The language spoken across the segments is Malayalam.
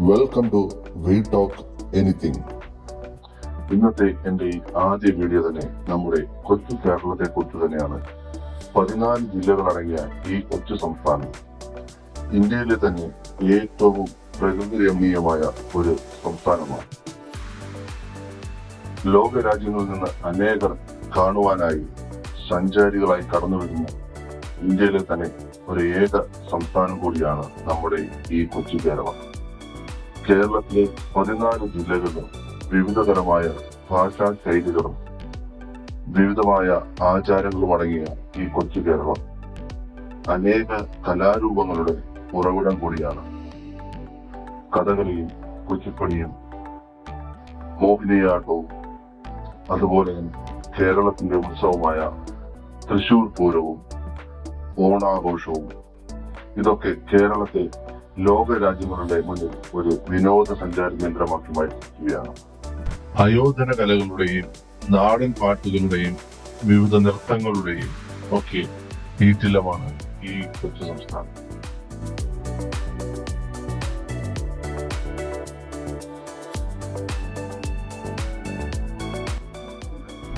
Welcome to we talk anything. ഇന്നത്തെ എൻ്റെ ഈ ആദ്യ വീഡിയോ തന്നെ നമ്മുടെ കൊച്ചു കേരളത്തെ കുറിച്ച് തന്നെയാണ്. 14 ജില്ലകളടങ്ങിയ ഈ കൊച്ചു സംസ്ഥാനം ഇന്ത്യയിലെ തന്നെ ഏറ്റവും പ്രകൃതി രമണീയമായ ഒരു സംസ്ഥാനമാണ്. ലോക രാജ്യങ്ങളിൽ നിന്ന് അനേകർ കാണുവാനായി സഞ്ചാരികളായി കടന്നു വരുന്ന ഇന്ത്യയിലെ തന്നെ ഒരു ഏക സംസ്ഥാനം കൂടിയാണ് നമ്മുടെ ഈ കൊച്ചു കേരളം. കേരളത്തിലെ 14 ജില്ലകളിലും വിവിധതരമായ ഭാഷാ ശൈലികളും വിവിധമായ ആചാരങ്ങളും അടങ്ങിയ ഈ കൊച്ചു കേരളം അനേക കലാരൂപങ്ങളുടെ ഉറവിടം കൂടിയാണ്. കഥകളിയും കുച്ചിപ്പുടിയും മോഹിനിയാട്ടവും അതുപോലെ കേരളത്തിന്റെ ഉത്സവമായ തൃശൂർ പൂരവും ഓണാഘോഷവും ഇതൊക്കെ കേരളത്തെ ലോക രാജ്യങ്ങളുടെ മുന്നിൽ ഒരു വിനോദസഞ്ചാര കേന്ദ്രമാക്കി മാറ്റുകയാണ്. ആയോധന കലകളുടെയും നാടൻ പാട്ടുകളുടെയും വിവിധ നൃത്തങ്ങളുടെയും ഒക്കെ ഈറ്റില്ലമാണ് ഈ കൊച്ചു സംസ്ഥാനം.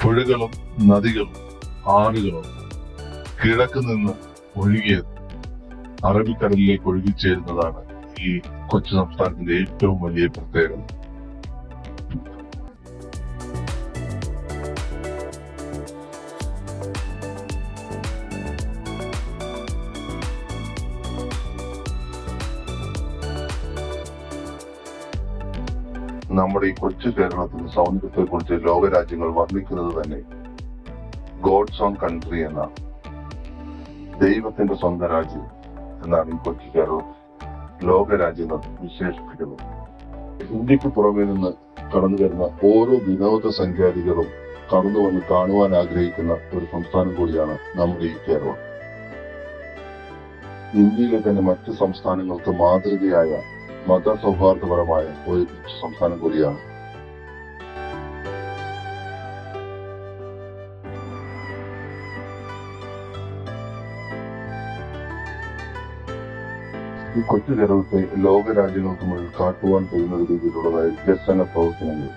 പുഴകളും നദികളും ആറുകളും കിഴക്ക് നിന്ന് ഒഴുകിയത് അറബിക്കടലിലേക്ക് ഒഴുകിച്ചേരുന്നതാണ് ഈ കൊച്ചു സംസ്ഥാനത്തിന്റെ ഏറ്റവും വലിയ പ്രത്യേകത. നമ്മുടെ ഈ കൊച്ചു കേരളത്തിന്റെ സൗന്ദര്യത്തെ കുറിച്ച് ലോകരാജ്യങ്ങൾ വർണ്ണിക്കുന്നത് തന്നെ ഗോഡ്സ് ഓൺ കൺട്രി എന്നാണ്. ദൈവത്തിന്റെ സ്വന്തം രാജ്യം എന്നാണ് ഈ കൊച്ചു കേരളം ലോകരാജ്യങ്ങൾ വിശേഷിപ്പിക്കുന്നത്. ഇന്ത്യക്ക് പുറമെ നിന്ന് കടന്നു വരുന്ന ഓരോ വിനോദസഞ്ചാരികളും കടന്നു വന്ന് കാണുവാൻ ആഗ്രഹിക്കുന്ന ഒരു സംസ്ഥാനം കൂടിയാണ് നമ്മുടെ ഈ കേരളം. ഇന്ത്യയിലെ തന്നെ മറ്റ് സംസ്ഥാനങ്ങൾക്ക് മാതൃകയായ മതസൗഹാർദ്ദപരമായ ഒരു സംസ്ഥാനം കൂടിയാണ്. ഈ കൊച്ചു കേരളത്തെ ലോകരാജ്യങ്ങൾക്ക് മുന്നിൽ കാട്ടുവാൻ കഴിയുന്ന രീതിയിലുള്ളതായ വികസന പ്രവർത്തനങ്ങൾ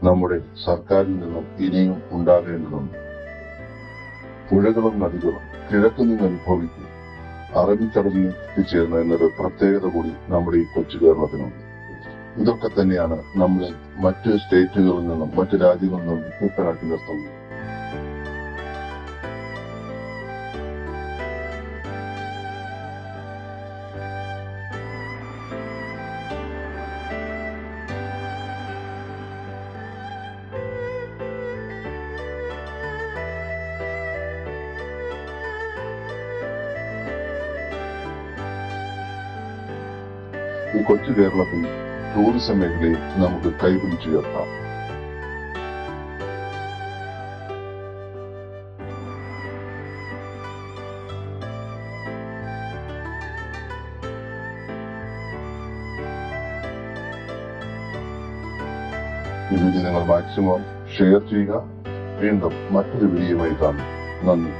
നമ്മുടെ സർക്കാരിൽ നിന്നും ഇനിയും ഉണ്ടാകേണ്ടതുണ്ട്. പുഴകളും നദികളും കിഴക്ക് നിന്ന് അനുഭവിക്കും അറബിക്കടലിൽ എത്തിച്ചേർന്ന എന്നൊരു പ്രത്യേകത കൂടി നമ്മുടെ ഈ കൊച്ചു കേരളത്തിനുണ്ട്. ഇതൊക്കെ തന്നെയാണ് നമ്മളെ മറ്റ് സ്റ്റേറ്റുകളിൽ നിന്നും മറ്റ് രാജ്യങ്ങളിൽ നിന്നും വ്യത്യസ്തരാക്കി നിർത്തുന്നത്. ഈ കൊച്ചു കേരളത്തിൽ ടൂറിസം മേഖലയിൽ നമുക്ക് കൈപിടിച്ചുയർത്താം. ഈ വീഡിയോ നിങ്ങൾ മാക്സിമം ഷെയർ ചെയ്യുക. വീണ്ടും മറ്റൊരു വീഡിയോയുമായി കാണും. നന്ദി.